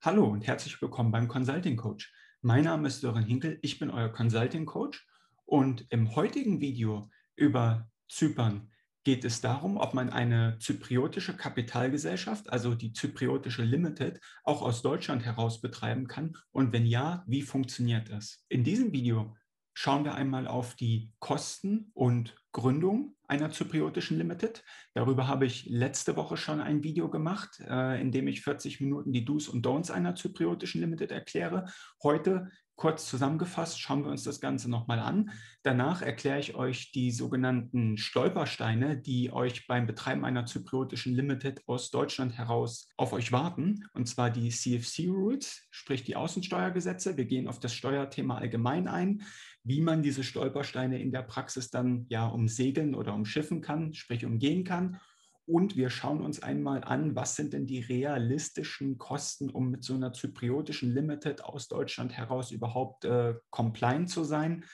Hallo und herzlich willkommen beim Consulting Coach. Mein Name ist Sören Hinkel, ich bin euer Consulting Coach und im heutigen Video über Zypern geht es darum, ob man eine zypriotische Kapitalgesellschaft, also die zypriotische Limited, auch aus Deutschland heraus betreiben kann und wenn ja, wie funktioniert das? In diesem Video schauen wir einmal auf die Kosten und Gründung einer zypriotischen Limited. Darüber habe ich letzte Woche schon ein Video gemacht, in dem ich 40 Minuten die Do's und Don'ts einer zypriotischen Limited erkläre. Heute, kurz zusammengefasst, schauen wir uns das Ganze nochmal an. Danach erkläre ich euch die sogenannten Stolpersteine, die euch beim Betreiben einer zypriotischen Limited aus Deutschland heraus auf euch warten. Und zwar die CFC-Rules, sprich die Außensteuergesetze. Wir gehen auf das Steuerthema allgemein ein, wie man diese Stolpersteine in der Praxis dann ja umsegeln oder umschiffen kann, sprich umgehen kann. Und wir schauen uns einmal an, was sind denn die realistischen Kosten, um mit so einer zypriotischen Limited aus Deutschland heraus überhaupt compliant zu sein.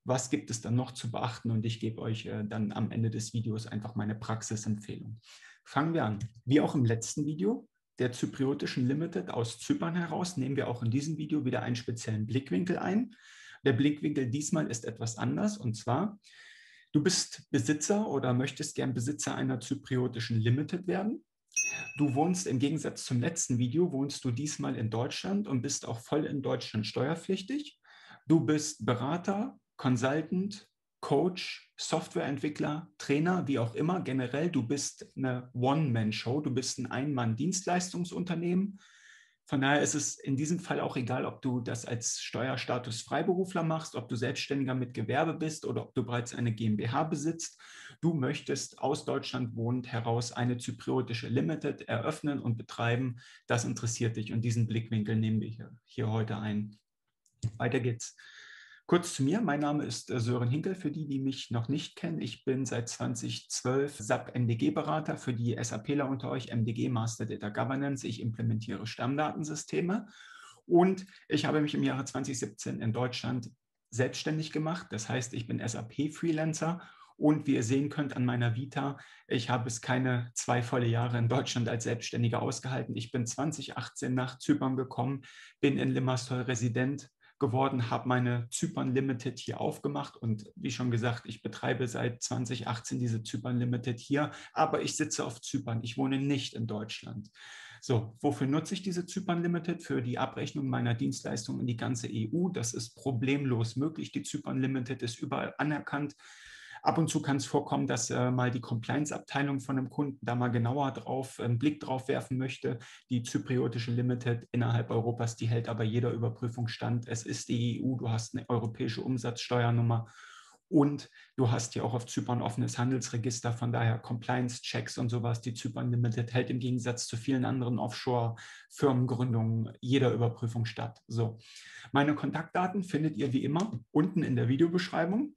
Was gibt es dann noch zu beachten? Und ich gebe euch dann am Ende des Videos einfach meine Praxisempfehlung. Fangen wir an. Wie auch im letzten Video der zypriotischen Limited aus Zypern heraus, nehmen wir auch in diesem Video wieder einen speziellen Blickwinkel ein. Der Blickwinkel diesmal ist etwas anders, und zwar: Du bist Besitzer oder möchtest gern Besitzer einer zypriotischen Limited werden. Du wohnst im Gegensatz zum letzten Video, wohnst du diesmal in Deutschland und bist auch voll in Deutschland steuerpflichtig. Du bist Berater, Consultant, Coach, Softwareentwickler, Trainer, wie auch immer. Generell, du bist eine One-Man-Show, du bist ein Ein-Mann-Dienstleistungsunternehmen. Von daher ist es in diesem Fall auch egal, ob du das als Steuerstatus Freiberufler machst, ob du Selbstständiger mit Gewerbe bist oder ob du bereits eine GmbH besitzt. Du möchtest aus Deutschland wohnend heraus eine zypriotische Limited eröffnen und betreiben. Das interessiert dich und diesen Blickwinkel nehmen wir hier heute ein. Weiter geht's. Kurz zu mir, mein Name ist Sören Hinkel, für die, die mich noch nicht kennen. Ich bin seit 2012 SAP MDG-Berater für die SAPler unter euch, MDG Master Data Governance. Ich implementiere Stammdatensysteme und ich habe mich im Jahre 2017 in Deutschland selbstständig gemacht. Das heißt, ich bin SAP-Freelancer und wie ihr sehen könnt an meiner Vita, ich habe es keine 2 volle Jahre in Deutschland als Selbstständiger ausgehalten. Ich bin 2018 nach Zypern gekommen, bin in Limassol Resident geworden, habe meine Zypern Limited hier aufgemacht und wie schon gesagt, ich betreibe seit 2018 diese Zypern Limited hier, aber ich sitze auf Zypern, ich wohne nicht in Deutschland. So, wofür nutze ich diese Zypern Limited? Für die Abrechnung meiner Dienstleistungen in die ganze EU. Das ist problemlos möglich. Die Zypern Limited ist überall anerkannt. Ab und zu kann es vorkommen, dass mal die Compliance-Abteilung von einem Kunden da mal genauer drauf einen Blick drauf werfen möchte. Die zypriotische Limited innerhalb Europas, die hält aber jeder Überprüfung stand. Es ist die EU, du hast eine europäische Umsatzsteuernummer und du hast hier auch auf Zypern offenes Handelsregister, von daher Compliance-Checks und sowas. Die Zypern Limited hält im Gegensatz zu vielen anderen Offshore-Firmengründungen jeder Überprüfung statt. So, meine Kontaktdaten findet ihr wie immer unten in der Videobeschreibung.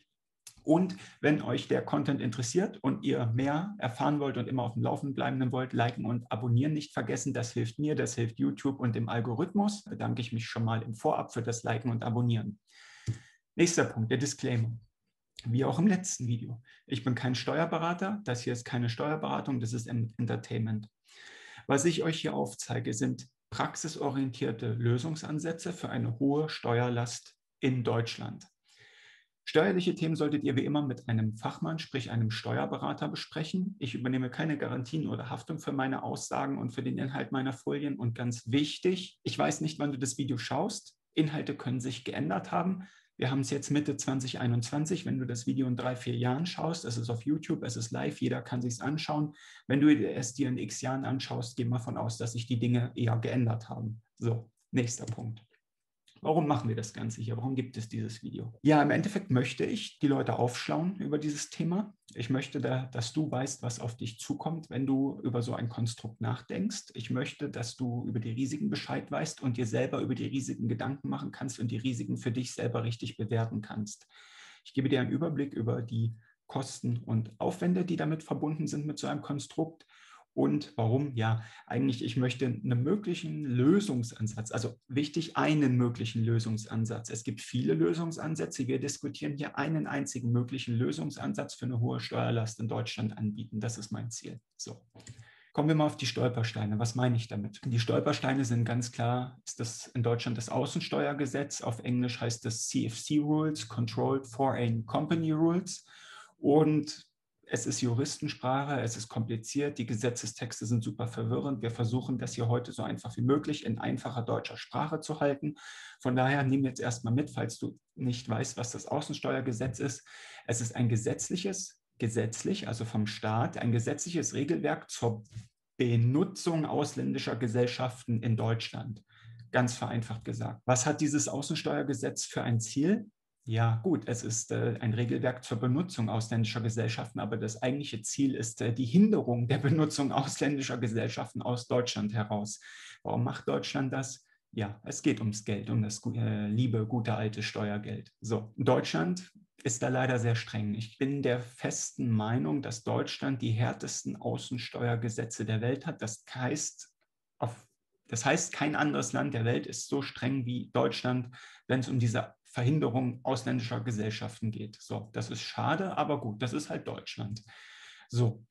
Und wenn euch der Content interessiert und ihr mehr erfahren wollt und immer auf dem Laufenden bleiben wollt, liken und abonnieren nicht vergessen. Das hilft mir, das hilft YouTube und dem Algorithmus. Da bedanke ich mich schon mal im Vorab für das Liken und Abonnieren. Nächster Punkt, der Disclaimer. Wie auch im letzten Video. Ich bin kein Steuerberater. Das hier ist keine Steuerberatung, das ist Entertainment. Was ich euch hier aufzeige, sind praxisorientierte Lösungsansätze für eine hohe Steuerlast in Deutschland. Steuerliche Themen solltet ihr wie immer mit einem Fachmann, sprich einem Steuerberater, besprechen. Ich übernehme keine Garantien oder Haftung für meine Aussagen und für den Inhalt meiner Folien. Und ganz wichtig, ich weiß nicht, wann du das Video schaust. Inhalte können sich geändert haben. Wir haben es jetzt Mitte 2021. Wenn du das Video in 3, 4 Jahren schaust, es ist auf YouTube, es ist live, jeder kann sich es anschauen. Wenn du es dir in x Jahren anschaust, geh mal davon aus, dass sich die Dinge eher geändert haben. So, nächster Punkt. Warum machen wir das Ganze hier? Warum gibt es dieses Video? Ja, im Endeffekt möchte ich die Leute aufschlauen über dieses Thema. Ich möchte, dass du weißt, was auf dich zukommt, wenn du über so ein Konstrukt nachdenkst. Ich möchte, dass du über die Risiken Bescheid weißt und dir selber über die Risiken Gedanken machen kannst und die Risiken für dich selber richtig bewerten kannst. Ich gebe dir einen Überblick über die Kosten und Aufwände, die damit verbunden sind mit so einem Konstrukt. Und warum? Ja, eigentlich, ich möchte einen möglichen Lösungsansatz, also wichtig, einen möglichen Lösungsansatz. Es gibt viele Lösungsansätze. Wir diskutieren hier einen einzigen möglichen Lösungsansatz für eine hohe Steuerlast in Deutschland anbieten. Das ist mein Ziel. So. Kommen wir mal auf die Stolpersteine. Was meine ich damit? Die Stolpersteine sind ganz klar, ist das in Deutschland das Außensteuergesetz. Auf Englisch heißt das CFC Rules, Controlled Foreign Company Rules. Und es ist Juristensprache, es ist kompliziert, die Gesetzestexte sind super verwirrend. Wir versuchen das hier heute so einfach wie möglich in einfacher deutscher Sprache zu halten. Von daher nehmen wir jetzt erstmal mit, falls du nicht weißt, was das Außensteuergesetz ist. Es ist ein gesetzlich, also vom Staat, ein gesetzliches Regelwerk zur Benutzung ausländischer Gesellschaften in Deutschland. Ganz vereinfacht gesagt. Was hat dieses Außensteuergesetz für ein Ziel? Ja, gut, es ist ein Regelwerk zur Benutzung ausländischer Gesellschaften, aber das eigentliche Ziel ist die Hinderung der Benutzung ausländischer Gesellschaften aus Deutschland heraus. Warum macht Deutschland das? Ja, es geht ums Geld, um das liebe, gute alte Steuergeld. So, Deutschland ist da leider sehr streng. Ich bin der festen Meinung, dass Deutschland die härtesten Außensteuergesetze der Welt hat. Das heißt, kein anderes Land der Welt ist so streng wie Deutschland, wenn es um diese Verhinderung ausländischer Gesellschaften geht. So, das ist schade, aber gut, das ist halt Deutschland. So,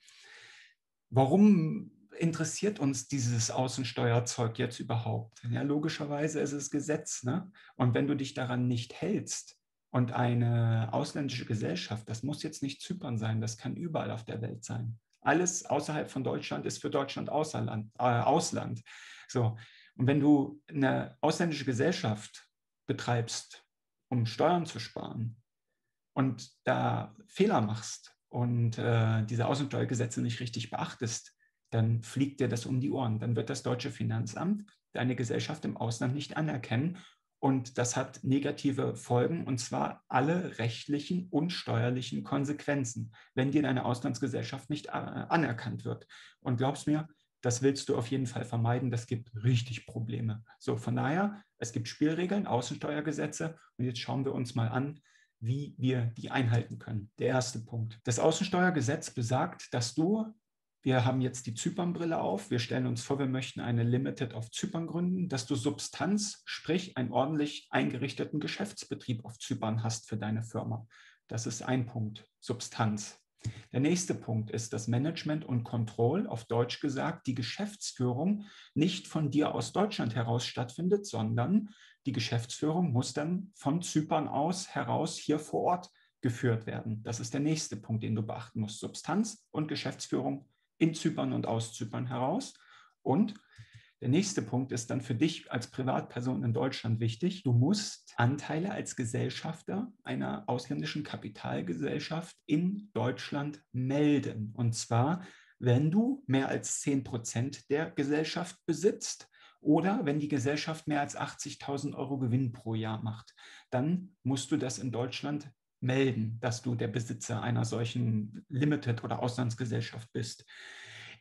warum interessiert uns dieses Außensteuerzeug jetzt überhaupt? Ja, logischerweise ist es Gesetz, ne? Und wenn du dich daran nicht hältst und eine ausländische Gesellschaft, das muss jetzt nicht Zypern sein, das kann überall auf der Welt sein. Alles außerhalb von Deutschland ist für Deutschland Ausland. So. Und wenn du eine ausländische Gesellschaft betreibst, um Steuern zu sparen und da Fehler machst und diese Außensteuergesetze nicht richtig beachtest, dann fliegt dir das um die Ohren. Dann wird das deutsche Finanzamt deine Gesellschaft im Ausland nicht anerkennen. Und das hat negative Folgen, und zwar alle rechtlichen und steuerlichen Konsequenzen, wenn dir deine Auslandsgesellschaft nicht anerkannt wird. Und glaubst mir, das willst du auf jeden Fall vermeiden. Das gibt richtig Probleme. So, von daher, es gibt Spielregeln, Außensteuergesetze. Und jetzt schauen wir uns mal an, wie wir die einhalten können. Der erste Punkt. Das Außensteuergesetz besagt, dass wir haben jetzt die Zypernbrille auf, wir stellen uns vor, wir möchten eine Limited auf Zypern gründen, dass du Substanz, sprich einen ordentlich eingerichteten Geschäftsbetrieb auf Zypern hast für deine Firma. Das ist ein Punkt, Substanz. Der nächste Punkt ist das Management und Control, auf Deutsch gesagt, die Geschäftsführung nicht von dir aus Deutschland heraus stattfindet, sondern die Geschäftsführung muss dann von Zypern aus heraus hier vor Ort geführt werden. Das ist der nächste Punkt, den du beachten musst. Substanz und Geschäftsführung in Zypern und aus Zypern heraus. Und der nächste Punkt ist dann für dich als Privatperson in Deutschland wichtig. Du musst Anteile als Gesellschafter einer ausländischen Kapitalgesellschaft in Deutschland melden. Und zwar, wenn du mehr als 10% der Gesellschaft besitzt oder wenn die Gesellschaft mehr als 80.000 Euro Gewinn pro Jahr macht. Dann musst du das in Deutschland melden, dass du der Besitzer einer solchen Limited- oder Auslandsgesellschaft bist.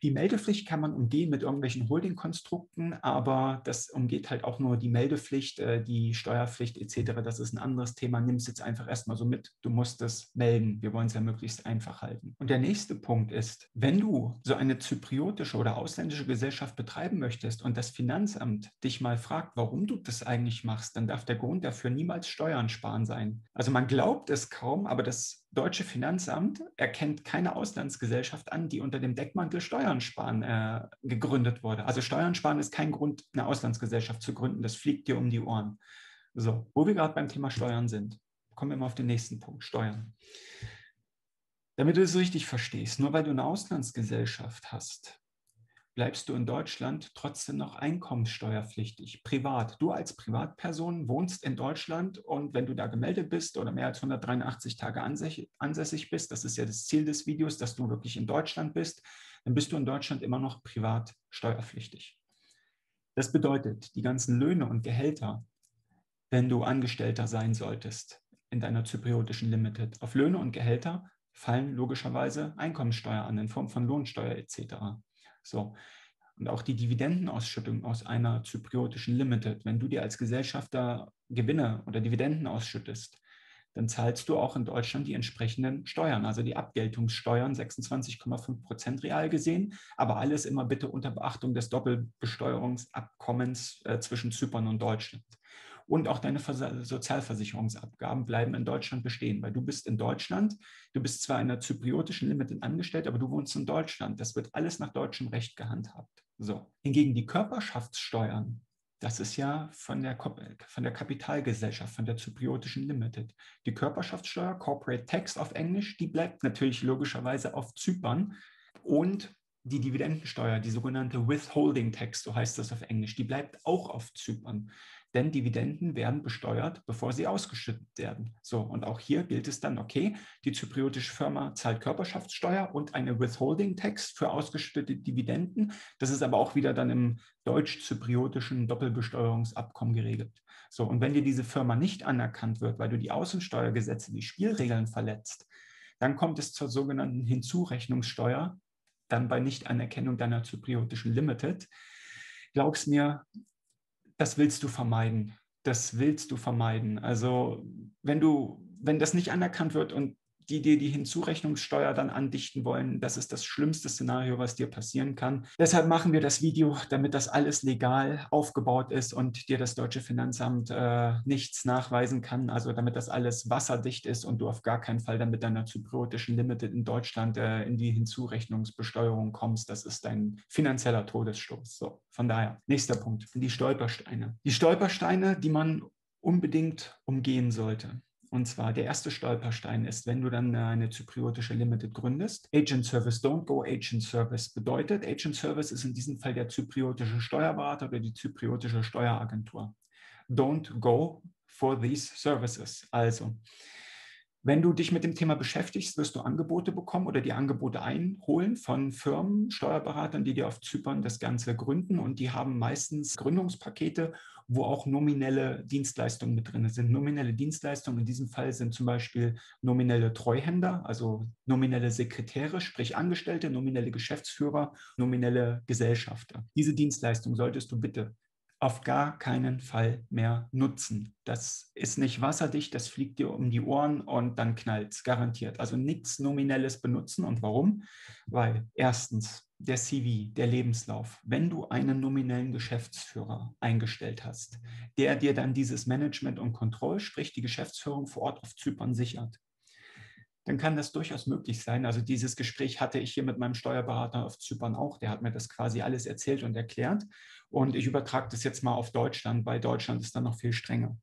Die Meldepflicht kann man umgehen mit irgendwelchen Holding-Konstrukten, aber das umgeht halt auch nur die Meldepflicht, die Steuerpflicht etc. Das ist ein anderes Thema. Nimm es jetzt einfach erstmal so mit. Du musst es melden. Wir wollen es ja möglichst einfach halten. Und der nächste Punkt ist, wenn du so eine zypriotische oder ausländische Gesellschaft betreiben möchtest und das Finanzamt dich mal fragt, warum du das eigentlich machst, dann darf der Grund dafür niemals Steuern sparen sein. Also man glaubt es kaum, aber das deutsche Finanzamt erkennt keine Auslandsgesellschaft an, die unter dem Deckmantel Steuern sparen gegründet wurde. Also Steuern sparen ist kein Grund, eine Auslandsgesellschaft zu gründen. Das fliegt dir um die Ohren. So, wo wir gerade beim Thema Steuern sind, kommen wir mal auf den nächsten Punkt, Steuern. Damit du es richtig verstehst, nur weil du eine Auslandsgesellschaft hast, bleibst du in Deutschland trotzdem noch einkommenssteuerpflichtig, privat. Du als Privatperson wohnst in Deutschland und wenn du da gemeldet bist oder mehr als 183 Tage ansässig bist, das ist ja das Ziel des Videos, dass du wirklich in Deutschland bist, dann bist du in Deutschland immer noch privat steuerpflichtig. Das bedeutet, die ganzen Löhne und Gehälter, wenn du Angestellter sein solltest in deiner zypriotischen Limited, auf Löhne und Gehälter fallen logischerweise Einkommensteuer an in Form von Lohnsteuer etc. So. Und auch die Dividendenausschüttung aus einer zypriotischen Limited, wenn du dir als Gesellschafter Gewinne oder Dividenden ausschüttest, dann zahlst du auch in Deutschland die entsprechenden Steuern, also die Abgeltungssteuern, 26,5% real gesehen, aber alles immer bitte unter Beachtung des Doppelbesteuerungsabkommens zwischen Zypern und Deutschland. und auch deine Sozialversicherungsabgaben bleiben in Deutschland bestehen, weil du bist in Deutschland, du bist zwar in einer zypriotischen Limited angestellt, aber du wohnst in Deutschland. Das wird alles nach deutschem Recht gehandhabt. So. Hingegen die Körperschaftssteuern, das ist ja von der Kapitalgesellschaft, von der zypriotischen Limited. Die Körperschaftssteuer, Corporate Tax auf Englisch, die bleibt natürlich logischerweise auf Zypern. Und die Dividendensteuer, die sogenannte Withholding Tax, so heißt das auf Englisch, die bleibt auch auf Zypern. Denn Dividenden werden besteuert, bevor sie ausgeschüttet werden. So, und auch hier gilt es dann, okay, die zypriotische Firma zahlt Körperschaftssteuer und eine Withholding Tax für ausgeschüttete Dividenden. Das ist aber auch wieder dann im deutsch-zypriotischen Doppelbesteuerungsabkommen geregelt. So, und wenn dir diese Firma nicht anerkannt wird, weil du die Außensteuergesetze, die Spielregeln verletzt, dann kommt es zur sogenannten Hinzurechnungssteuer, dann bei Nichtanerkennung deiner zypriotischen Limited. Glaub's mir, das willst du vermeiden. Das willst du vermeiden. Also wenn das nicht anerkannt wird und die dir die Hinzurechnungssteuer dann andichten wollen, das ist das schlimmste Szenario, was dir passieren kann. Deshalb machen wir das Video, damit das alles legal aufgebaut ist und dir das deutsche Finanzamt nichts nachweisen kann, also damit das alles wasserdicht ist und du auf gar keinen Fall dann mit deiner zypriotischen Limited in Deutschland in die Hinzurechnungsbesteuerung kommst. Das ist dein finanzieller Todesstoß. So, von daher, nächster Punkt, die Stolpersteine. Die Stolpersteine, die man unbedingt umgehen sollte. Und zwar der erste Stolperstein ist, wenn du dann eine zypriotische Limited gründest. Agent Service, don't go Agent Service bedeutet, Agent Service ist in diesem Fall der zypriotische Steuerberater oder die zypriotische Steueragentur. Don't go for these services. Also, wenn du dich mit dem Thema beschäftigst, wirst du Angebote bekommen oder die Angebote einholen von Firmen, Steuerberatern, die dir auf Zypern das Ganze gründen, und die haben meistens Gründungspakete, wo auch nominelle Dienstleistungen mit drin sind. Nominelle Dienstleistungen in diesem Fall sind zum Beispiel nominelle Treuhänder, also nominelle Sekretäre, sprich Angestellte, nominelle Geschäftsführer, nominelle Gesellschafter. Diese Dienstleistung solltest du bitte auf gar keinen Fall mehr nutzen. Das ist nicht wasserdicht, das fliegt dir um die Ohren und dann knallt es, garantiert. Also nichts Nominelles benutzen. Und warum? Weil erstens der CV, der Lebenslauf, wenn du einen nominellen Geschäftsführer eingestellt hast, der dir dann dieses Management und Control, sprich die Geschäftsführung vor Ort auf Zypern sichert, dann kann das durchaus möglich sein. Also dieses Gespräch hatte ich hier mit meinem Steuerberater auf Zypern auch. Der hat mir das quasi alles erzählt und erklärt. Und ich übertrage das jetzt mal auf Deutschland, weil Deutschland ist dann noch viel strenger.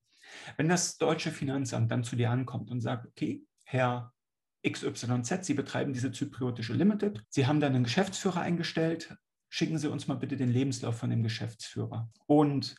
Wenn das deutsche Finanzamt dann zu dir ankommt und sagt, okay, Herr XYZ, Sie betreiben diese zypriotische Limited, Sie haben dann einen Geschäftsführer eingestellt, schicken Sie uns mal bitte den Lebenslauf von dem Geschäftsführer. Und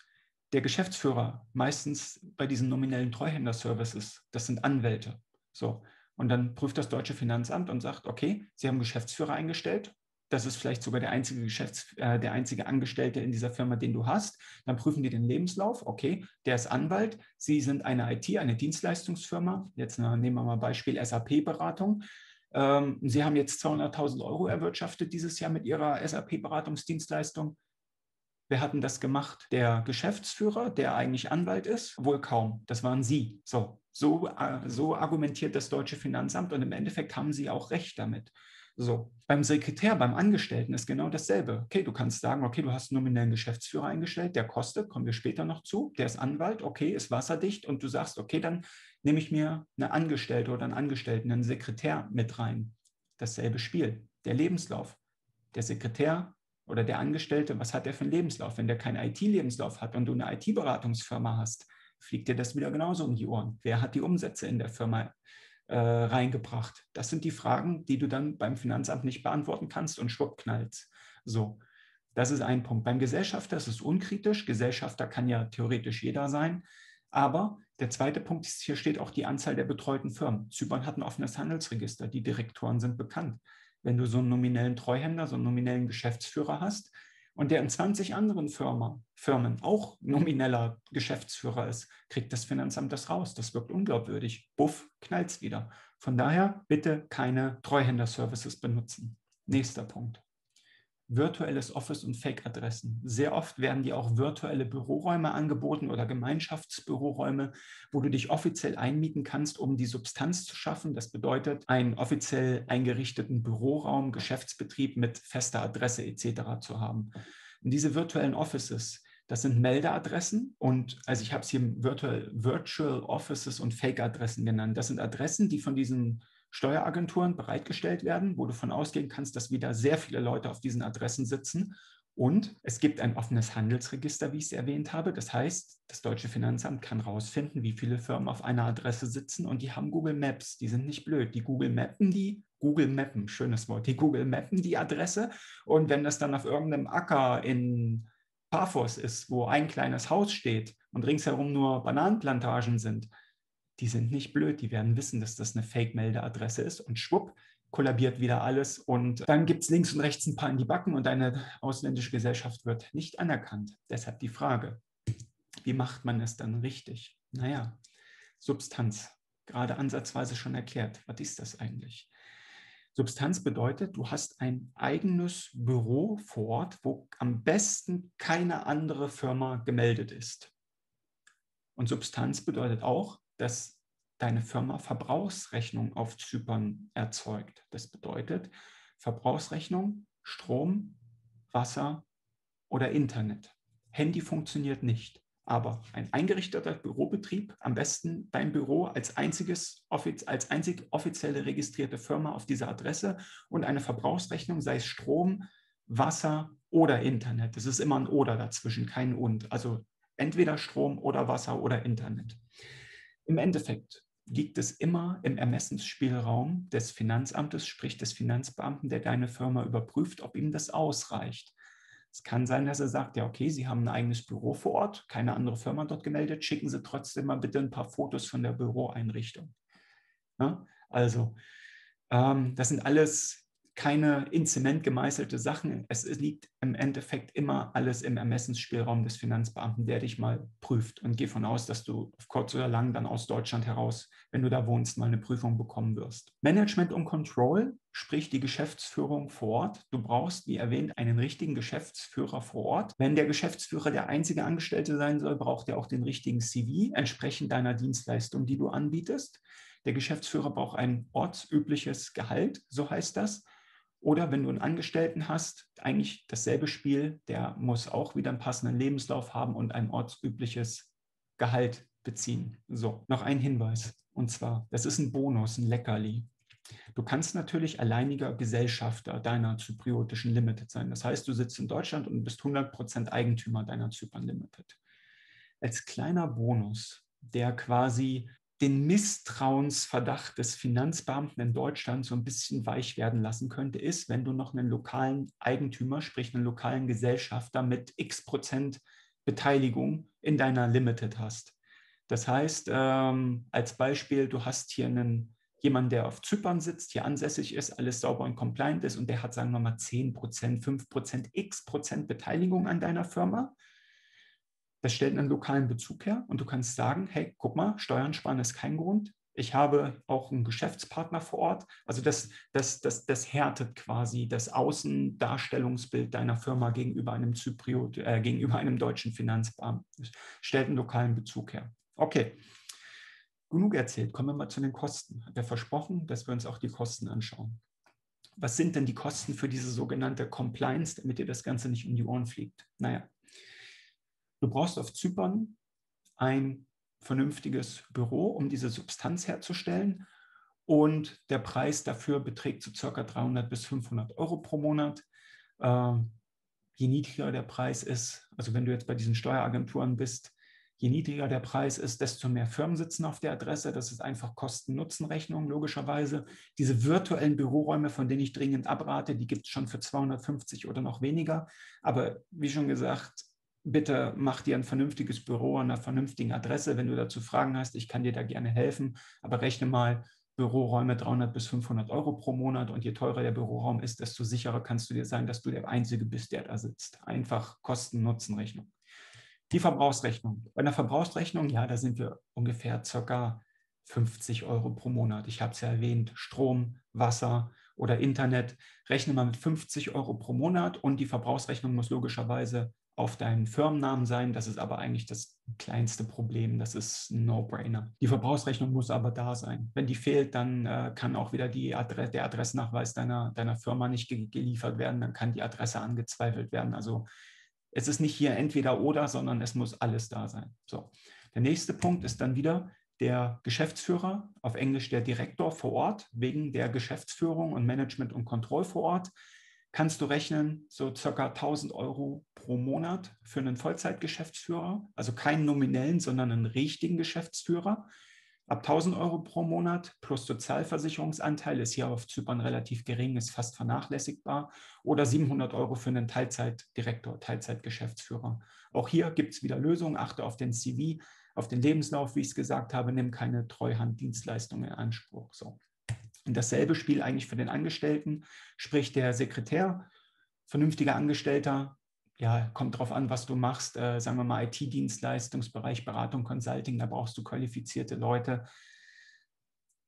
der Geschäftsführer, meistens bei diesen nominellen Treuhänder-Services, das sind Anwälte. So. Und dann prüft das deutsche Finanzamt und sagt, okay, Sie haben einen Geschäftsführer eingestellt. Das ist vielleicht sogar der einzige Angestellte in dieser Firma, den du hast. Dann prüfen die den Lebenslauf. Okay, der ist Anwalt. Sie sind eine IT, eine Dienstleistungsfirma. Jetzt nehmen wir mal Beispiel SAP-Beratung. Sie haben jetzt 200.000 Euro erwirtschaftet dieses Jahr mit Ihrer SAP-Beratungsdienstleistung. Wer hat denn das gemacht? Der Geschäftsführer, der eigentlich Anwalt ist? Wohl kaum. Das waren Sie. So argumentiert das deutsche Finanzamt, und im Endeffekt haben Sie auch recht damit. So, beim Sekretär, beim Angestellten ist genau dasselbe. Okay, du kannst sagen, okay, du hast einen nominellen Geschäftsführer eingestellt, der kostet, kommen wir später noch zu, der ist Anwalt, okay, ist wasserdicht, und du sagst, okay, dann nehme ich mir eine Angestellte oder einen Angestellten, einen Sekretär mit rein. Dasselbe Spiel, der Lebenslauf. Der Sekretär oder der Angestellte, was hat der für einen Lebenslauf? Wenn der keinen IT-Lebenslauf hat und du eine IT-Beratungsfirma hast, fliegt dir das wieder genauso um die Ohren. Wer hat die Umsätze in der Firma reingebracht? Das sind die Fragen, die du dann beim Finanzamt nicht beantworten kannst, und schwupp knallt's. So, das ist ein Punkt. Beim Gesellschafter ist es unkritisch. Gesellschafter kann ja theoretisch jeder sein. Aber der zweite Punkt ist, hier steht auch die Anzahl der betreuten Firmen. Zypern hat ein offenes Handelsregister. Die Direktoren sind bekannt. Wenn du so einen nominellen Treuhänder, so einen nominellen Geschäftsführer hast und der in 20 anderen Firmen auch nomineller Geschäftsführer ist, kriegt das Finanzamt das raus. Das wirkt unglaubwürdig. Buff, knallt's wieder. Von daher bitte keine Treuhänder-Services benutzen. Nächster Punkt. Virtuelles Office und Fake-Adressen. Sehr oft werden dir auch virtuelle Büroräume angeboten oder Gemeinschaftsbüroräume, wo du dich offiziell einmieten kannst, um die Substanz zu schaffen. Das bedeutet, einen offiziell eingerichteten Büroraum, Geschäftsbetrieb mit fester Adresse etc. zu haben. Und diese virtuellen Offices, Das sind Meldeadressen und also ich habe es hier Virtual Offices und Fake-Adressen genannt. Das sind Adressen, die von diesen Steueragenturen bereitgestellt werden, wo du davon ausgehen kannst, dass wieder sehr viele Leute auf diesen Adressen sitzen. Und es gibt ein offenes Handelsregister, wie ich es erwähnt habe. Das heißt, das deutsche Finanzamt kann herausfinden, wie viele Firmen auf einer Adresse sitzen und die haben Google Maps. Die sind nicht blöd. Die Google Mappen, schönes Wort, die Google Mappen die Adresse. Und wenn das dann auf irgendeinem Acker in Paphos ist, wo ein kleines Haus steht und ringsherum nur Bananenplantagen sind, die sind nicht blöd, die werden wissen, dass das eine Fake-Meldeadresse ist und schwupp, kollabiert wieder alles und dann gibt es links und rechts ein paar in die Backen und eine ausländische Gesellschaft wird nicht anerkannt. Deshalb die Frage, wie macht man es dann richtig? Naja, Substanz, gerade ansatzweise schon erklärt. Was ist das eigentlich? Substanz bedeutet, du hast ein eigenes Büro vor Ort, wo am besten keine andere Firma gemeldet ist. Und Substanz bedeutet auch, dass deine Firma Verbrauchsrechnung auf Zypern erzeugt. Das bedeutet Verbrauchsrechnung, Strom, Wasser oder Internet. Handy funktioniert nicht, aber ein eingerichteter Bürobetrieb, am besten dein Büro als einzig offizielle registrierte Firma auf dieser Adresse und eine Verbrauchsrechnung, sei es Strom, Wasser oder Internet. Es ist immer ein Oder dazwischen, kein Und. Also entweder Strom oder Wasser oder Internet. Im Endeffekt liegt es immer im Ermessensspielraum des Finanzamtes, sprich des Finanzbeamten, der deine Firma überprüft, ob ihm das ausreicht. Es kann sein, dass er sagt, ja okay, Sie haben ein eigenes Büro vor Ort, keine andere Firma dort gemeldet, schicken Sie trotzdem mal bitte ein paar Fotos von der Büroeinrichtung. Ja, also das sind alles keine in Zement gemeißelte Sachen. Es liegt im Endeffekt immer alles im Ermessensspielraum des Finanzbeamten, der dich mal prüft. Und gehe davon aus, dass du auf kurz oder lang dann aus Deutschland heraus, wenn du da wohnst, mal eine Prüfung bekommen wirst. Management und Control, sprich die Geschäftsführung vor Ort. Du brauchst, wie erwähnt, einen richtigen Geschäftsführer vor Ort. Wenn der Geschäftsführer der einzige Angestellte sein soll, braucht er auch den richtigen CV, entsprechend deiner Dienstleistung, die du anbietest. Der Geschäftsführer braucht ein ortsübliches Gehalt, so heißt das. Oder wenn du einen Angestellten hast, eigentlich dasselbe Spiel, der muss auch wieder einen passenden Lebenslauf haben und ein ortsübliches Gehalt beziehen. So, noch ein Hinweis. Und zwar, das ist ein Bonus, ein Leckerli. Du kannst natürlich alleiniger Gesellschafter deiner zypriotischen Limited sein. Das heißt, du sitzt in Deutschland und bist 100% Eigentümer deiner Zypern Limited. Als kleiner Bonus, der quasi den Misstrauensverdacht des Finanzbeamten in Deutschland so ein bisschen weich werden lassen könnte, ist, wenn du noch einen lokalen Eigentümer, sprich einen lokalen Gesellschafter mit x% Beteiligung in deiner Limited hast. Das heißt, als Beispiel, du hast hier jemanden, der auf Zypern sitzt, hier ansässig ist, alles sauber und compliant ist und der hat, sagen wir mal, 10%, 5%, x% Beteiligung an deiner Firma. Das stellt einen lokalen Bezug her und du kannst sagen, hey, guck mal, Steuern sparen ist kein Grund. Ich habe auch einen Geschäftspartner vor Ort. Also das härtet quasi das Außendarstellungsbild deiner Firma gegenüber einem gegenüber einem deutschen Finanzbeamten. Das stellt einen lokalen Bezug her. Okay, genug erzählt. Kommen wir mal zu den Kosten. Hat er versprochen, dass wir uns auch die Kosten anschauen. Was sind denn die Kosten für diese sogenannte Compliance, damit dir das Ganze nicht um die Ohren fliegt? Naja, du brauchst auf Zypern ein vernünftiges Büro, um diese Substanz herzustellen. Und der Preis dafür beträgt so ca. 300 bis 500 Euro pro Monat. Je niedriger der Preis ist, also wenn du jetzt bei diesen Steueragenturen bist, je niedriger der Preis ist, desto mehr Firmen sitzen auf der Adresse. Das ist einfach Kosten-Nutzen-Rechnung, logischerweise. Diese virtuellen Büroräume, von denen ich dringend abrate, die gibt es schon für 250 oder noch weniger. Aber wie schon gesagt, bitte mach dir ein vernünftiges Büro an einer vernünftigen Adresse. Wenn du dazu Fragen hast, ich kann dir da gerne helfen, aber rechne mal Büroräume 300 bis 500 Euro pro Monat und je teurer der Büroraum ist, desto sicherer kannst du dir sein, dass du der Einzige bist, der da sitzt. Einfach Kosten-Nutzen-Rechnung. Die Verbrauchsrechnung. Bei einer Verbrauchsrechnung, ja, da sind wir ungefähr ca. 50 Euro pro Monat. Ich habe es ja erwähnt, Strom, Wasser oder Internet. Rechne mal mit 50 Euro pro Monat und die Verbrauchsrechnung muss logischerweise auf deinen Firmennamen sein. Das ist aber eigentlich das kleinste Problem. Das ist ein No-Brainer. Die Verbrauchsrechnung muss aber da sein. Wenn die fehlt, dann kann auch wieder der Adressnachweis deiner Firma nicht geliefert werden. Dann kann die Adresse angezweifelt werden. Also Es ist nicht hier entweder oder, sondern es muss alles da sein. So. Der nächste Punkt ist dann wieder der Geschäftsführer, auf Englisch der Direktor vor Ort, wegen der Geschäftsführung und Management und Kontrolle vor Ort. Kannst du rechnen, so circa 1.000 Euro pro Monat für einen Vollzeitgeschäftsführer, also keinen nominellen, sondern einen richtigen Geschäftsführer. Ab 1.000 Euro pro Monat plus Sozialversicherungsanteil ist hier auf Zypern relativ gering, ist fast vernachlässigbar. Oder 700 Euro für einen Teilzeitdirektor, Teilzeitgeschäftsführer. Auch hier gibt es wieder Lösungen. Achte auf den CV, auf den Lebenslauf, wie ich es gesagt habe. Nimm keine Treuhanddienstleistungen in Anspruch. So. Und dasselbe Spiel eigentlich für den Angestellten, sprich der Sekretär, vernünftiger Angestellter. Ja, kommt drauf an, was du machst. Sagen wir mal IT-Dienstleistungsbereich, Beratung, Consulting, da brauchst du qualifizierte Leute.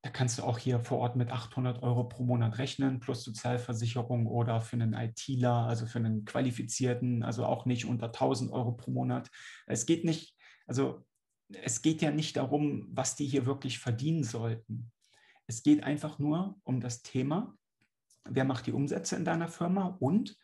Da kannst du auch hier vor Ort mit 800 Euro pro Monat rechnen, plus Sozialversicherung oder für einen ITler, also für einen Qualifizierten, also auch nicht unter 1.000 Euro pro Monat. Es geht nicht, also es geht ja nicht darum, was die hier wirklich verdienen sollten. Es geht einfach nur um das Thema, wer macht die Umsätze in deiner Firma und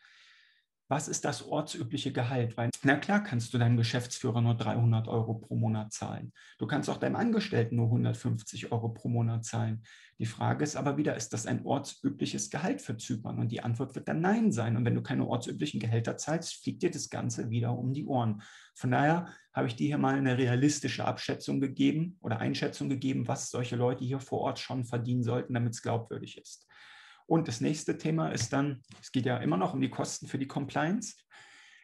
was ist das ortsübliche Gehalt? Weil, na klar, kannst du deinem Geschäftsführer nur 300 Euro pro Monat zahlen. Du kannst auch deinem Angestellten nur 150 Euro pro Monat zahlen. Die Frage ist aber wieder, ist das ein ortsübliches Gehalt für Zypern? Und die Antwort wird dann Nein sein. Und wenn du keine ortsüblichen Gehälter zahlst, fliegt dir das Ganze wieder um die Ohren. Von daher habe ich dir hier mal eine realistische Abschätzung gegeben oder Einschätzung gegeben, was solche Leute hier vor Ort schon verdienen sollten, damit es glaubwürdig ist. Und das nächste Thema ist dann, es geht ja immer noch um die Kosten für die Compliance,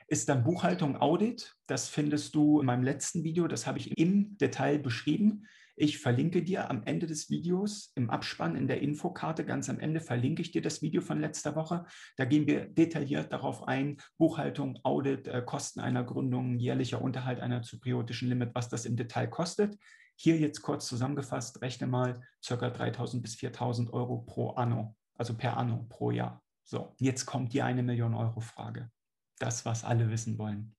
ist dann Buchhaltung, Audit. Das findest du in meinem letzten Video, das habe ich im Detail beschrieben. Ich verlinke dir am Ende des Videos, im Abspann, in der Infokarte, ganz am Ende verlinke ich dir das Video von letzter Woche. Da gehen wir detailliert darauf ein, Buchhaltung, Audit, Kosten einer Gründung, jährlicher Unterhalt einer zypriotischen Limit, was das im Detail kostet. Hier jetzt kurz zusammengefasst, rechne mal ca. 3.000 bis 4.000 Euro pro Anno. Also per Anno, pro Jahr. So, jetzt kommt die 1.000.000-Euro-Frage. Das, was alle wissen wollen.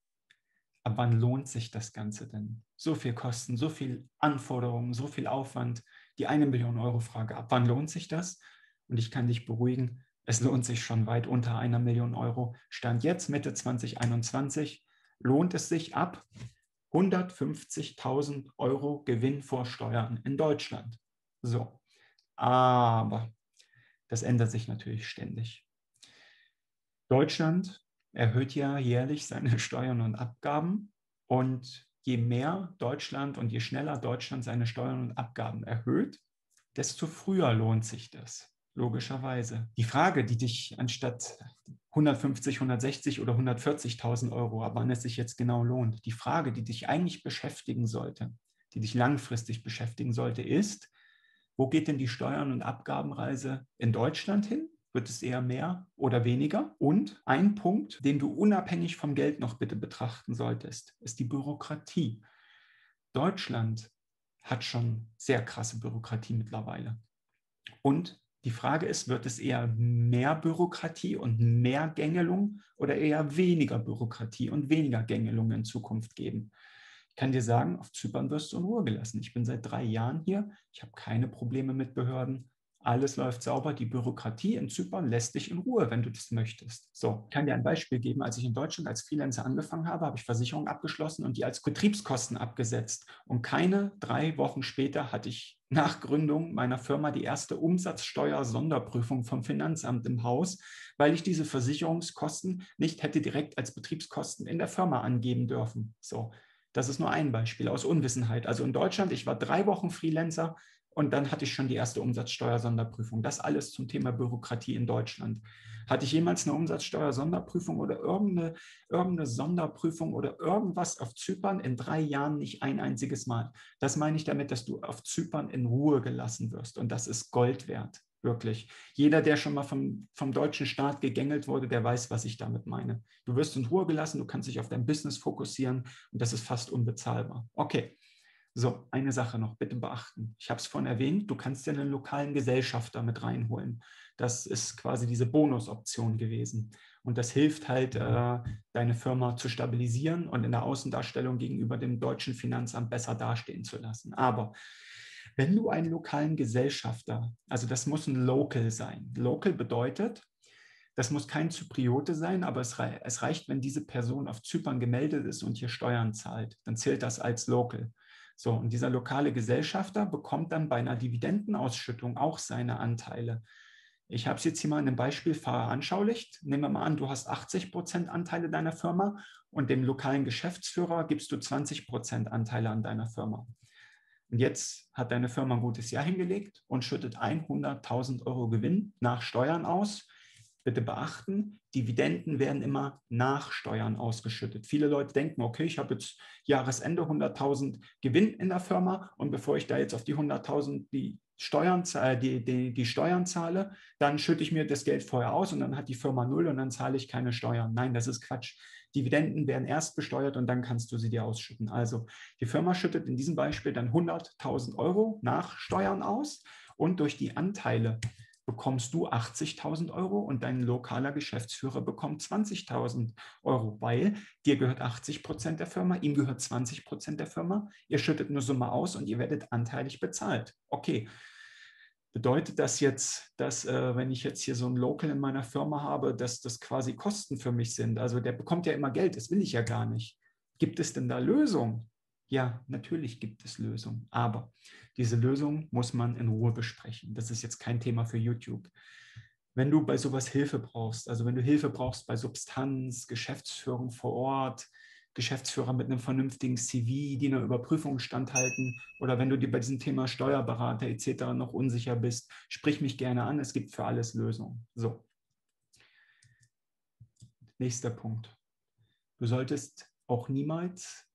Ab wann lohnt sich das Ganze denn? So viel Kosten, so viel Anforderungen, so viel Aufwand. Die 1.000.000-Euro-Frage. Ab wann lohnt sich das? Und ich kann dich beruhigen, es lohnt sich schon weit unter 1.000.000 Euro. Stand jetzt Mitte 2021, lohnt es sich ab 150.000 Euro Gewinn vor Steuern in Deutschland. So, aber das ändert sich natürlich ständig. Deutschland erhöht ja jährlich seine Steuern und Abgaben und je mehr Deutschland und je schneller Deutschland seine Steuern und Abgaben erhöht, desto früher lohnt sich das, logischerweise. Die Frage, die dich anstatt 150, 160 oder 140.000 Euro, ab wann es sich jetzt genau lohnt, die Frage, die dich eigentlich beschäftigen sollte, die dich langfristig beschäftigen sollte, ist, wo geht denn die Steuern- und Abgabenreise in Deutschland hin? Wird es eher mehr oder weniger? Und ein Punkt, den du unabhängig vom Geld noch bitte betrachten solltest, ist die Bürokratie. Deutschland hat schon sehr krasse Bürokratie mittlerweile. Und die Frage ist, wird es eher mehr Bürokratie und mehr Gängelung oder eher weniger Bürokratie und weniger Gängelung in Zukunft geben? Ich kann dir sagen, auf Zypern wirst du in Ruhe gelassen. Ich bin seit 3 Jahren hier. Ich habe keine Probleme mit Behörden. Alles läuft sauber. Die Bürokratie in Zypern lässt dich in Ruhe, wenn du das möchtest. So, ich kann dir ein Beispiel geben. Als ich in Deutschland als Freelancer angefangen habe, habe ich Versicherungen abgeschlossen und die als Betriebskosten abgesetzt. Und keine 3 Wochen später hatte ich nach Gründung meiner Firma die erste Umsatzsteuer-Sonderprüfung vom Finanzamt im Haus, weil ich diese Versicherungskosten nicht hätte direkt als Betriebskosten in der Firma angeben dürfen. So. Das ist nur ein Beispiel aus Unwissenheit. Also in Deutschland, ich war 3 Wochen Freelancer und dann hatte ich schon die erste Umsatzsteuer-Sonderprüfung. Das alles zum Thema Bürokratie in Deutschland. Hatte ich jemals eine Umsatzsteuer-Sonderprüfung oder irgendeine Sonderprüfung oder irgendwas auf Zypern in 3 Jahren nicht ein einziges Mal? Das meine ich damit, dass du auf Zypern in Ruhe gelassen wirst. Und das ist Gold wert. Wirklich. Jeder, der schon mal vom deutschen Staat gegängelt wurde, der weiß, was ich damit meine. Du wirst in Ruhe gelassen, du kannst dich auf dein Business fokussieren und das ist fast unbezahlbar. Okay, so, eine Sache noch bitte beachten. Ich habe es vorhin erwähnt, du kannst dir einen lokalen Gesellschafter mit reinholen. Das ist quasi diese Bonusoption gewesen. Und das hilft halt, deine Firma zu stabilisieren und in der Außendarstellung gegenüber dem deutschen Finanzamt besser dastehen zu lassen. Aber wenn du einen lokalen Gesellschafter, also das muss ein Local sein. Local bedeutet, Das muss kein Zypriote sein, aber es reicht, wenn diese Person auf Zypern gemeldet ist und hier Steuern zahlt. Dann zählt das als Local. So, und dieser lokale Gesellschafter bekommt dann bei einer Dividendenausschüttung auch seine Anteile. Ich habe es jetzt hier mal in einem Beispiel veranschaulicht. Nehmen wir mal an, du hast 80% Anteile deiner Firma und dem lokalen Geschäftsführer gibst du 20% Anteile an deiner Firma. Und jetzt hat deine Firma ein gutes Jahr hingelegt und schüttet 100.000 Euro Gewinn nach Steuern aus. Bitte beachten, Dividenden werden immer nach Steuern ausgeschüttet. Viele Leute denken, okay, ich habe jetzt Jahresende 100.000 Gewinn in der Firma und bevor ich da jetzt auf die 100.000 die Steuern zahle, dann schütte ich mir das Geld vorher aus und dann hat die Firma null und dann zahle ich keine Steuern. Nein, das ist Quatsch. Dividenden werden erst besteuert und dann kannst du sie dir ausschütten. Also die Firma schüttet in diesem Beispiel dann 100.000 Euro nach Steuern aus und durch die Anteile bekommst du 80.000 Euro und dein lokaler Geschäftsführer bekommt 20.000 Euro, weil dir gehört 80% der Firma, ihm gehört 20% der Firma, ihr schüttet eine Summe aus und ihr werdet anteilig bezahlt. Okay, bedeutet das jetzt, dass wenn ich jetzt hier so ein Local in meiner Firma habe, dass das quasi Kosten für mich sind? Also der bekommt ja immer Geld, das will ich ja gar nicht. Gibt es denn da Lösungen? Ja, natürlich gibt es Lösungen, aber diese Lösung muss man in Ruhe besprechen. Das ist jetzt kein Thema für YouTube. Wenn du bei sowas Hilfe brauchst, also wenn du Hilfe brauchst bei Substanz, Geschäftsführung vor Ort, Geschäftsführer mit einem vernünftigen CV, die einer Überprüfung standhalten, oder wenn du dir bei diesem Thema Steuerberater etc. noch unsicher bist, sprich mich gerne an. Es gibt für alles Lösungen. So, nächster Punkt. Du solltest auch niemals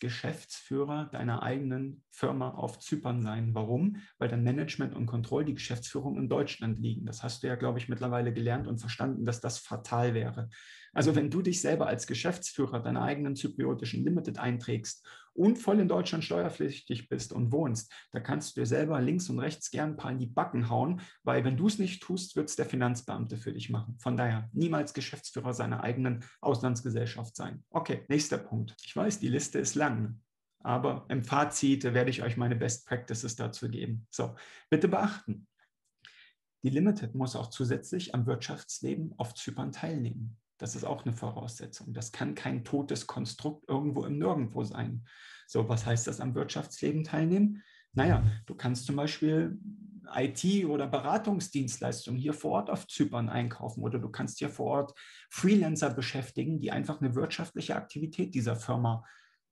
Geschäftsführer deiner eigenen Firma auf Zypern sein. Warum? Weil dann Management und Kontrolle, die Geschäftsführung in Deutschland liegen. Das hast du ja, glaube ich, mittlerweile gelernt und verstanden, dass das fatal wäre. Also wenn du dich selber als Geschäftsführer deiner eigenen zypriotischen Limited einträgst und voll in Deutschland steuerpflichtig bist und wohnst, da kannst du dir selber links und rechts gern ein paar in die Backen hauen, weil wenn du es nicht tust, wird es der Finanzbeamte für dich machen. Von daher niemals Geschäftsführer seiner eigenen Auslandsgesellschaft sein. Okay, nächster Punkt. Ich weiß, die Liste ist lang, aber im Fazit werde ich euch meine Best Practices dazu geben. So, bitte beachten. Die Limited muss auch zusätzlich am Wirtschaftsleben auf Zypern teilnehmen. Das ist auch eine Voraussetzung. Das kann kein totes Konstrukt irgendwo im Nirgendwo sein. So, was heißt das am Wirtschaftsleben teilnehmen? Naja, du kannst zum Beispiel IT- oder Beratungsdienstleistungen hier vor Ort auf Zypern einkaufen oder du kannst hier vor Ort Freelancer beschäftigen, die einfach eine wirtschaftliche Aktivität dieser Firma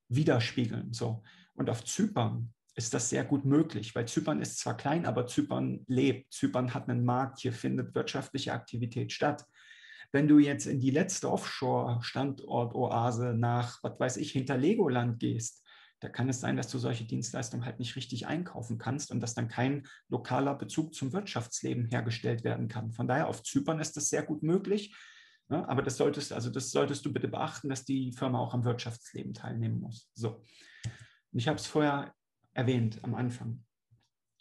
widerspiegeln. So. Und auf Zypern ist das sehr gut möglich, weil Zypern ist zwar klein, aber Zypern lebt. Zypern hat einen Markt, hier findet wirtschaftliche Aktivität statt. Wenn du jetzt in die letzte Offshore-Standort-Oase nach, was weiß ich, hinter Legoland gehst, da kann es sein, dass du solche Dienstleistungen halt nicht richtig einkaufen kannst und dass dann kein lokaler Bezug zum Wirtschaftsleben hergestellt werden kann. Von daher auf Zypern ist das sehr gut möglich. Ja, aber das solltest du bitte beachten, dass die Firma auch am Wirtschaftsleben teilnehmen muss. So. Und ich habe es vorher erwähnt am Anfang.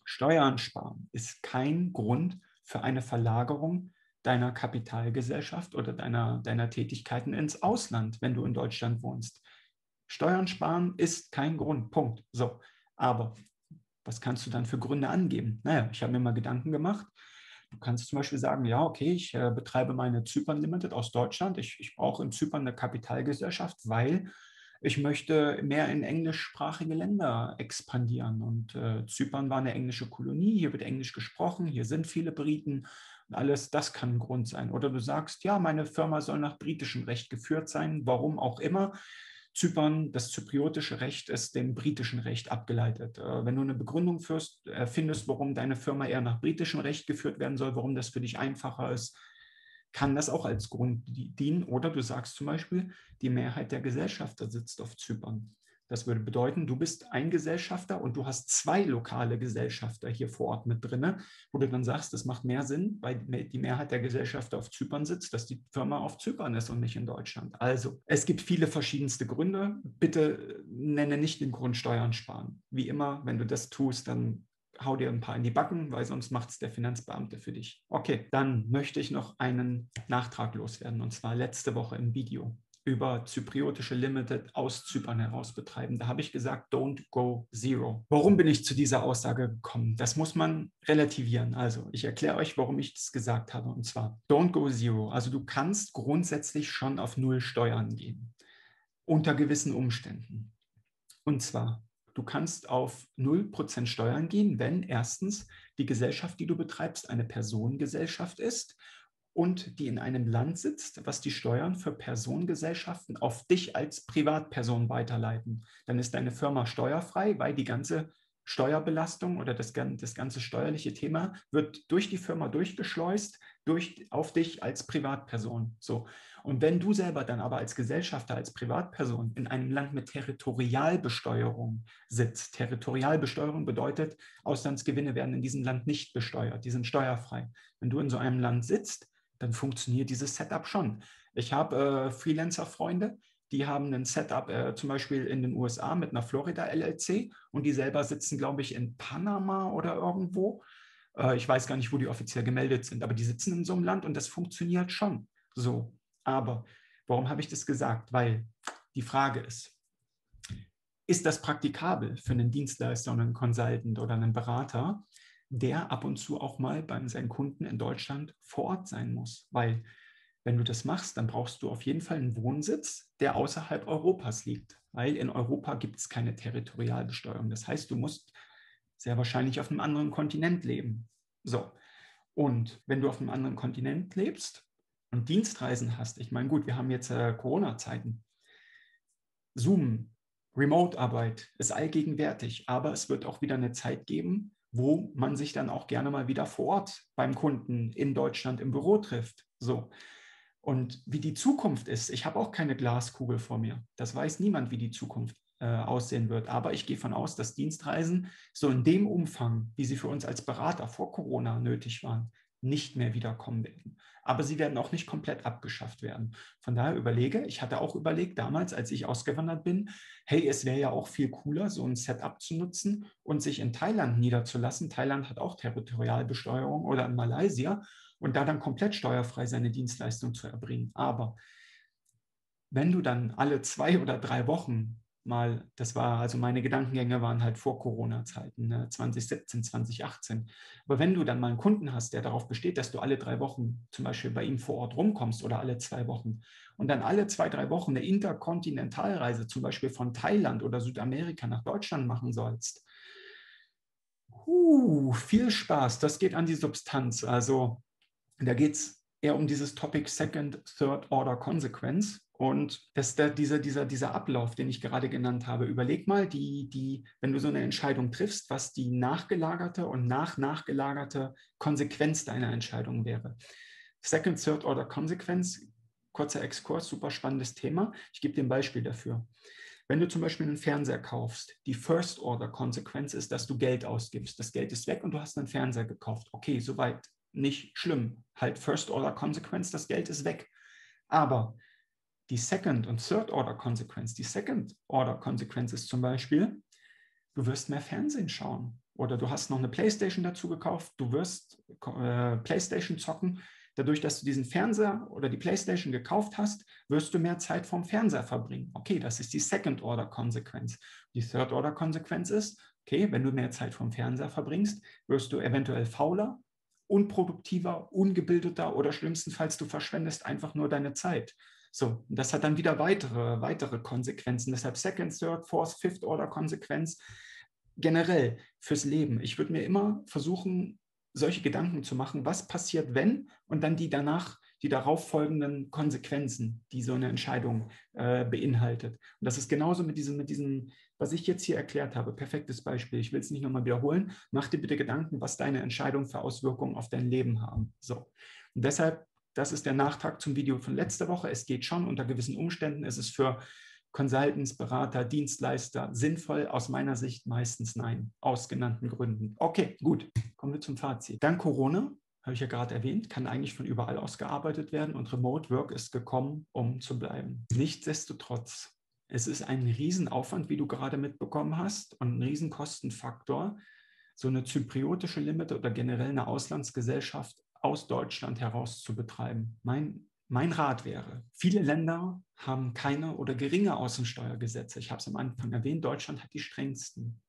Steuern sparen ist kein Grund für eine Verlagerung deiner Kapitalgesellschaft oder deiner Tätigkeiten ins Ausland, wenn du in Deutschland wohnst. Steuern sparen ist kein Grund, Punkt. So, aber was kannst du dann für Gründe angeben? Naja, ich habe mir mal Gedanken gemacht. Du kannst zum Beispiel sagen, ja, okay, ich betreibe meine Zypern Limited aus Deutschland. Ich brauche in Zypern eine Kapitalgesellschaft, weil ich möchte mehr in englischsprachige Länder expandieren. Und Zypern war eine englische Kolonie, hier wird Englisch gesprochen, hier sind viele Briten. Und alles das kann ein Grund sein. Oder du sagst, ja, meine Firma soll nach britischem Recht geführt sein, warum auch immer. Zypern, das zypriotische Recht ist dem britischen Recht abgeleitet. Wenn du eine Begründung findest, warum deine Firma eher nach britischem Recht geführt werden soll, warum das für dich einfacher ist, kann das auch als Grund dienen. Oder du sagst zum Beispiel, die Mehrheit der Gesellschafter sitzt auf Zypern. Das würde bedeuten, du bist ein Gesellschafter und du hast zwei lokale Gesellschafter hier vor Ort mit drin, wo du dann sagst, es macht mehr Sinn, weil die Mehrheit der Gesellschafter auf Zypern sitzt, dass die Firma auf Zypern ist und nicht in Deutschland. Also, es gibt viele verschiedenste Gründe. Bitte nenne nicht den Grund Steuern sparen. Wie immer, wenn du das tust, dann hau dir ein paar in die Backen, weil sonst macht es der Finanzbeamte für dich. Okay, dann möchte ich noch einen Nachtrag loswerden, und zwar letzte Woche im Video. über zypriotische Limited aus Zypern heraus betreiben. Da habe ich gesagt, don't go zero. Warum bin ich zu dieser Aussage gekommen? Das muss man relativieren. Also ich erkläre euch, warum ich das gesagt habe. Und zwar, don't go zero. Also du kannst grundsätzlich schon auf Null Steuern gehen, unter gewissen Umständen. Und zwar, du kannst auf 0% Steuern gehen, wenn erstens die Gesellschaft, die du betreibst, eine Personengesellschaft ist und die in einem Land sitzt, was die Steuern für Personengesellschaften auf dich als Privatperson weiterleiten. Dann ist deine Firma steuerfrei, weil die ganze Steuerbelastung oder das ganze steuerliche Thema wird durch die Firma durchgeschleust, auf dich als Privatperson. So. Und wenn du selber dann aber als Gesellschafter, als Privatperson in einem Land mit Territorialbesteuerung sitzt, Territorialbesteuerung bedeutet, Auslandsgewinne werden in diesem Land nicht besteuert, die sind steuerfrei. Wenn du in so einem Land sitzt, dann funktioniert dieses Setup schon. Ich habe Freelancer-Freunde, die haben ein Setup zum Beispiel in den USA mit einer Florida LLC und die selber sitzen, glaube ich, in Panama oder irgendwo. Ich weiß gar nicht, wo die offiziell gemeldet sind, aber die sitzen in so einem Land und das funktioniert schon so. Aber warum habe ich das gesagt? Weil die Frage ist das praktikabel für einen Dienstleister und einen Consultant oder einen Berater, der ab und zu auch mal bei seinen Kunden in Deutschland vor Ort sein muss? Weil wenn du das machst, dann brauchst du auf jeden Fall einen Wohnsitz, der außerhalb Europas liegt, weil in Europa gibt es keine Territorialbesteuerung. Das heißt, du musst sehr wahrscheinlich auf einem anderen Kontinent leben. So, und wenn du auf einem anderen Kontinent lebst und Dienstreisen hast, ich meine, gut, wir haben jetzt Corona-Zeiten, Zoom, Remote-Arbeit ist allgegenwärtig, aber es wird auch wieder eine Zeit geben, wo man sich dann auch gerne mal wieder vor Ort beim Kunden in Deutschland im Büro trifft. So. Und wie die Zukunft ist, ich habe auch keine Glaskugel vor mir. Das weiß niemand, wie die Zukunft aussehen wird. Aber ich gehe davon aus, dass Dienstreisen so in dem Umfang, wie sie für uns als Berater vor Corona nötig waren, nicht mehr wiederkommen werden. Aber sie werden auch nicht komplett abgeschafft werden. Von daher ich hatte auch überlegt damals, als ich ausgewandert bin, hey, es wäre ja auch viel cooler, so ein Setup zu nutzen und sich in Thailand niederzulassen. Thailand hat auch Territorialbesteuerung oder in Malaysia und da dann komplett steuerfrei seine Dienstleistung zu erbringen. Aber wenn du dann alle 2 oder 3 Wochen mal, das war, also meine Gedankengänge waren halt vor Corona-Zeiten, ne, 2017, 2018. Aber wenn du dann mal einen Kunden hast, der darauf besteht, dass du alle 3 Wochen zum Beispiel bei ihm vor Ort rumkommst oder alle 2 Wochen und dann alle 2, 3 Wochen eine Interkontinentalreise zum Beispiel von Thailand oder Südamerika nach Deutschland machen sollst, viel Spaß, das geht an die Substanz. Also da geht es eher um dieses Topic Second, Third Order Consequence. Und dieser Ablauf, den ich gerade genannt habe, überleg mal, wenn du so eine Entscheidung triffst, was die nachgelagerte und nachgelagerte Konsequenz deiner Entscheidung wäre. Second, Third Order Consequence, kurzer Exkurs, super spannendes Thema. Ich gebe dir ein Beispiel dafür. Wenn du zum Beispiel einen Fernseher kaufst, die First Order Konsequenz ist, dass du Geld ausgibst. Das Geld ist weg und du hast einen Fernseher gekauft. Okay, soweit nicht schlimm. Halt First Order Konsequenz, das Geld ist weg. Aber die Second und Third Order Konsequenz, die Second Order Konsequenz ist zum Beispiel, du wirst mehr Fernsehen schauen. Oder du hast noch eine PlayStation dazu gekauft, du wirst PlayStation zocken. Dadurch, dass du diesen Fernseher oder die PlayStation gekauft hast, wirst du mehr Zeit vorm Fernseher verbringen. Okay, das ist die Second-Order-Konsequenz. Die Third-Order-Konsequenz ist, okay, wenn du mehr Zeit vorm Fernseher verbringst, wirst du eventuell fauler, unproduktiver, ungebildeter oder schlimmstenfalls du verschwendest einfach nur deine Zeit. So, das hat dann wieder weitere Konsequenzen. Deshalb Second, Third, Fourth, Fifth Order Konsequenz. Generell fürs Leben. Ich würde mir immer versuchen, solche Gedanken zu machen, was passiert, wenn, und dann die darauf folgenden Konsequenzen, die so eine Entscheidung beinhaltet. Und das ist genauso mit diesem, was ich jetzt hier erklärt habe. Perfektes Beispiel. Ich will es nicht nochmal wiederholen. Mach dir bitte Gedanken, was deine Entscheidungen für Auswirkungen auf dein Leben haben. So. Und deshalb, das ist der Nachtrag zum Video von letzter Woche. Es geht schon, unter gewissen Umständen ist es für Consultants, Berater, Dienstleister sinnvoll? Aus meiner Sicht meistens nein, aus genannten Gründen. Okay, gut, kommen wir zum Fazit. Dank Corona, habe ich ja gerade erwähnt, kann eigentlich von überall aus gearbeitet werden und Remote Work ist gekommen, um zu bleiben. Nichtsdestotrotz, es ist ein Riesenaufwand, wie du gerade mitbekommen hast, und ein Riesenkostenfaktor, so eine zypriotische Limit oder generell eine Auslandsgesellschaft aus Deutschland heraus zu betreiben. Mein Mein Rat wäre, viele Länder haben keine oder geringe Außensteuergesetze. Ich habe es am Anfang erwähnt, Deutschland hat die strengsten.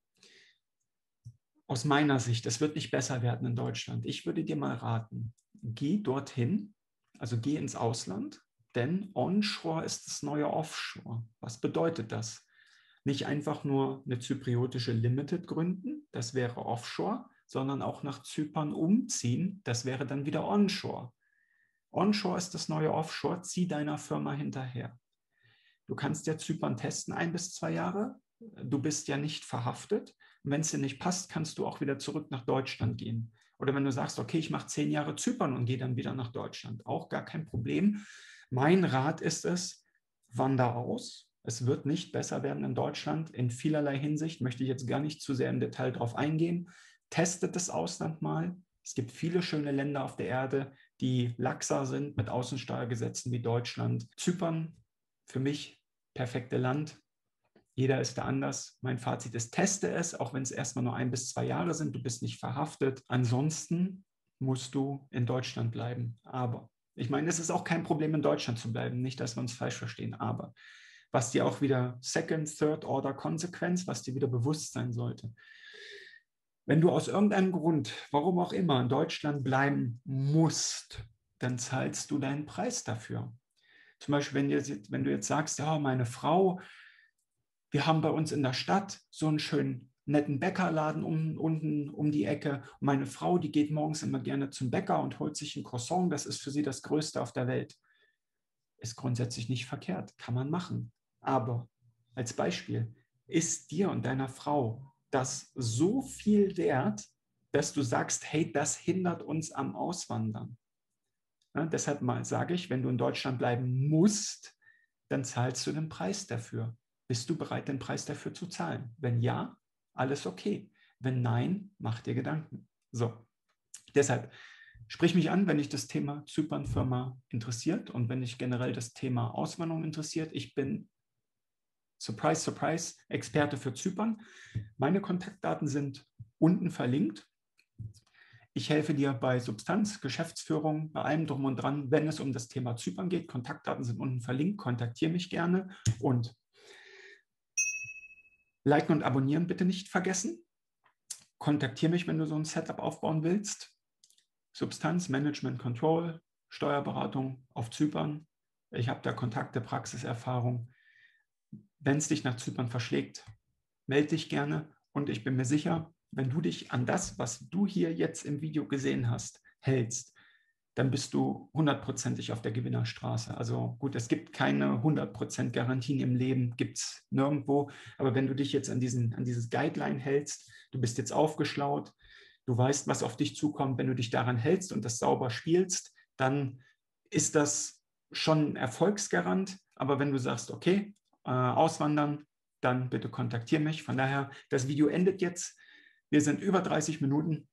Aus meiner Sicht, es wird nicht besser werden in Deutschland. Ich würde dir mal raten, geh dorthin, also geh ins Ausland, denn Onshore ist das neue Offshore. Was bedeutet das? Nicht einfach nur eine zypriotische Limited gründen, das wäre Offshore, sondern auch nach Zypern umziehen, das wäre dann wieder Onshore. Onshore ist das neue Offshore, zieh deiner Firma hinterher. Du kannst ja Zypern testen, 1 bis 2 Jahre. Du bist ja nicht verhaftet. Und wenn es dir nicht passt, kannst du auch wieder zurück nach Deutschland gehen. Oder wenn du sagst, okay, ich mache 10 Jahre Zypern und gehe dann wieder nach Deutschland, auch gar kein Problem. Mein Rat ist es, wander aus. Es wird nicht besser werden in Deutschland in vielerlei Hinsicht, möchte ich jetzt gar nicht zu sehr im Detail drauf eingehen. Testet das Ausland mal. Es gibt viele schöne Länder auf der Erde, die laxer sind mit Außensteuergesetzen wie Deutschland. Zypern, für mich perfekte Land. Jeder ist da anders. Mein Fazit ist, teste es, auch wenn es erstmal nur 1 bis 2 Jahre sind. Du bist nicht verhaftet. Ansonsten musst du in Deutschland bleiben. Aber ich meine, es ist auch kein Problem, in Deutschland zu bleiben. Nicht, dass wir uns falsch verstehen. Aber was dir auch wieder Second, Third Order Konsequenz, was dir wieder bewusst sein sollte. Wenn du aus irgendeinem Grund, warum auch immer, in Deutschland bleiben musst, dann zahlst du deinen Preis dafür. Zum Beispiel, wenn du jetzt sagst, ja, meine Frau, wir haben bei uns in der Stadt so einen schönen netten Bäckerladen unten um die Ecke. Und meine Frau, die geht morgens immer gerne zum Bäcker und holt sich ein Croissant. Das ist für sie das Größte auf der Welt. Ist grundsätzlich nicht verkehrt, kann man machen. Aber als Beispiel, ist dir und deiner Frau das so viel wert, dass du sagst, hey, das hindert uns am Auswandern? Ja, deshalb mal sage ich, wenn du in Deutschland bleiben musst, dann zahlst du den Preis dafür. Bist du bereit, den Preis dafür zu zahlen? Wenn ja, alles okay. Wenn nein, mach dir Gedanken. So, deshalb sprich mich an, wenn dich das Thema Zypern-Firma interessiert und wenn dich generell das Thema Auswanderung interessiert. Ich bin, surprise, surprise, Experte für Zypern. Meine Kontaktdaten sind unten verlinkt. Ich helfe dir bei Substanz, Geschäftsführung, bei allem drum und dran, wenn es um das Thema Zypern geht. Kontaktdaten sind unten verlinkt. Kontaktiere mich gerne und liken und abonnieren bitte nicht vergessen. Kontaktiere mich, wenn du so ein Setup aufbauen willst. Substanz, Management, Control, Steuerberatung auf Zypern. Ich habe da Kontakte, Praxiserfahrung. Wenn es dich nach Zypern verschlägt, melde dich gerne und ich bin mir sicher, wenn du dich an das, was du hier jetzt im Video gesehen hast, hältst, dann bist du 100%ig auf der Gewinnerstraße. Also gut, es gibt keine 100% Garantien im Leben, gibt es nirgendwo. Aber wenn du dich jetzt an dieses Guideline hältst, du bist jetzt aufgeschlaut, du weißt, was auf dich zukommt, wenn du dich daran hältst und das sauber spielst, dann ist das schon ein Erfolgsgarant. Aber wenn du sagst, okay, auswandern, dann bitte kontaktiere mich. Von daher, das Video endet jetzt. Wir sind über 30 Minuten.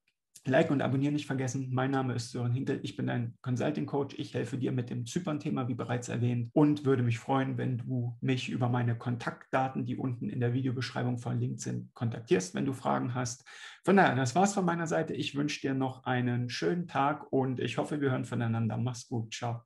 Like und abonnieren nicht vergessen. Mein Name ist Sören Hinkel. Ich bin dein Consulting Coach. Ich helfe dir mit dem Zypern-Thema, wie bereits erwähnt, und würde mich freuen, wenn du mich über meine Kontaktdaten, die unten in der Videobeschreibung verlinkt sind, kontaktierst, wenn du Fragen hast. Von daher, das war's von meiner Seite. Ich wünsche dir noch einen schönen Tag und ich hoffe, wir hören voneinander. Mach's gut. Ciao.